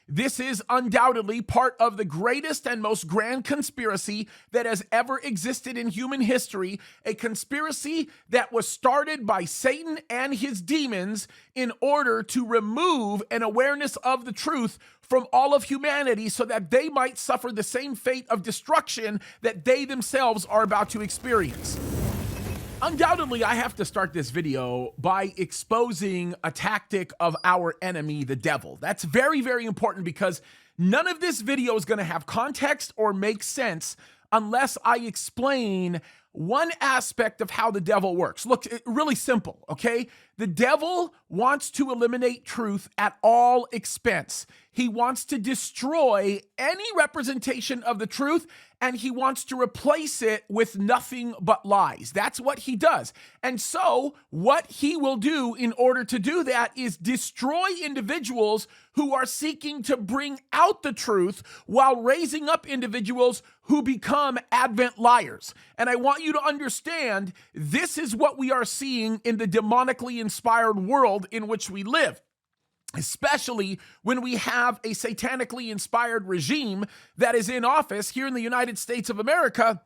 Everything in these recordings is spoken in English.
This is undoubtedly part of the greatest and most grand conspiracy that has ever existed in human history, a conspiracy that was started by Satan and his demons in order to remove an awareness of the truth from all of humanity so that they might suffer the same fate of destruction that they themselves are about to experience. Undoubtedly, I have to start this video by exposing a tactic of our enemy, the devil. That's very, very important because none of this video is going to have context or make sense unless I explain one aspect of how the devil works. Look, really simple, okay? The devil wants to eliminate truth at all expense. He wants to destroy any representation of the truth, and he wants to replace it with nothing but lies. That's what he does. And so what he will do in order to do that is destroy individuals who are seeking to bring out the truth while raising up individuals who become Advent liars. And I want you to understand this is what we are seeing in the demonically inspired world in which we live, especially when we have a satanically inspired regime that is in office here in the United States of America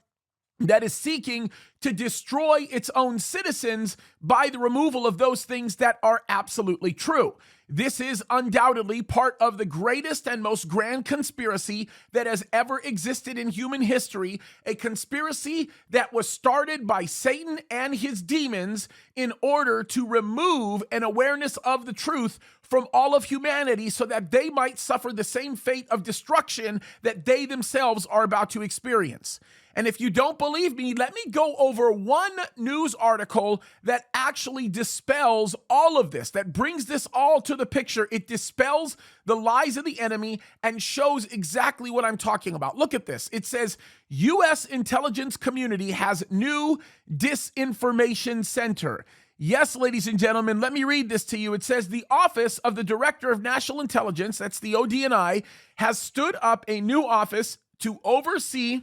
that is seeking to destroy its own citizens by the removal of those things that are absolutely true. This is undoubtedly part of the greatest and most grand conspiracy that has ever existed in human history, a conspiracy that was started by Satan and his demons in order to remove an awareness of the truth from all of humanity so that they might suffer the same fate of destruction that they themselves are about to experience. And if you don't believe me, let me go over one news article that actually dispels all of this, that brings this all to the picture. It dispels the lies of the enemy and shows exactly what I'm talking about. Look at this. It says, U.S. intelligence community has new disinformation center. Yes, ladies and gentlemen, let me read this to you. It says the Office of the Director of National Intelligence, that's the ODNI, has stood up a new office to oversee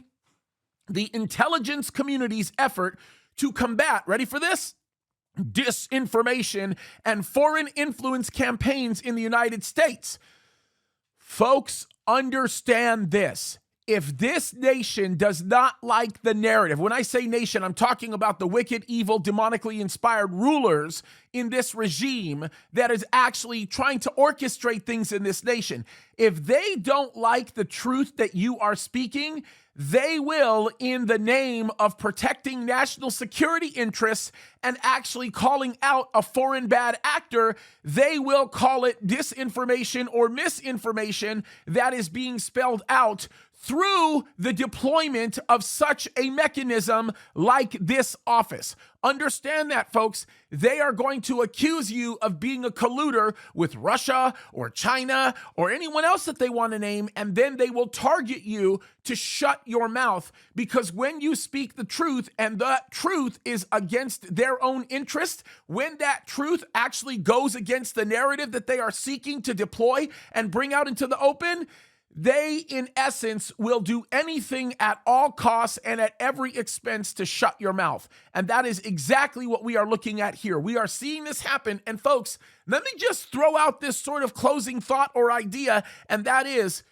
the intelligence community's effort to combat, ready for this? Disinformation and foreign influence campaigns in the United States. Folks, understand this. If this nation does not like the narrative, when I say nation, I'm talking about the wicked, evil, demonically inspired rulers in this regime that is actually trying to orchestrate things in this nation. If they don't like the truth that you are speaking, they will, in the name of protecting national security interests and actually calling out a foreign bad actor, they will call it disinformation or misinformation that is being spelled out through the deployment of such a mechanism like this office. Understand that, folks. They are going to accuse you of being a colluder with Russia or China or anyone else that they want to name, and then they will target you to shut your mouth, because when you speak the truth and the truth is against their own interest, when that truth actually goes against the narrative that they are seeking to deploy and bring out into the open, they, in essence, will do anything at all costs and at every expense to shut your mouth. And that is exactly what we are looking at here. We are seeing this happen. And folks, let me just throw out this sort of closing thought or idea, and that is,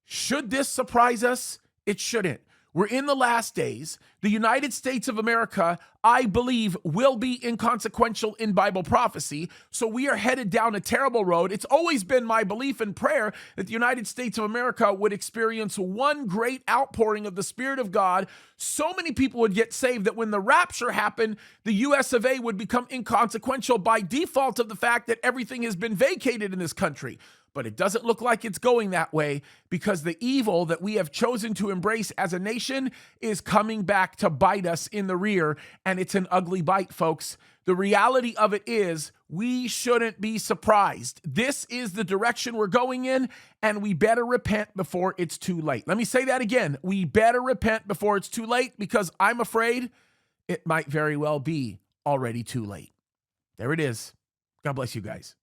should this surprise us? It shouldn't. We're in the last days. The United States of America, I believe, will be inconsequential in Bible prophecy. So we are headed down a terrible road. It's always been my belief and prayer that the United States of America would experience one great outpouring of the Spirit of God. So many people would get saved that when the rapture happened, the US of A would become inconsequential by default of the fact that everything has been vacated in this country. But it doesn't look like it's going that way, because the evil that we have chosen to embrace as a nation is coming back to bite us in the rear, and it's an ugly bite, folks. The reality of it is we shouldn't be surprised. This is the direction we're going in, and we better repent before it's too late. Let me say that again. We better repent before it's too late, because I'm afraid it might very well be already too late. There it is. God bless you guys.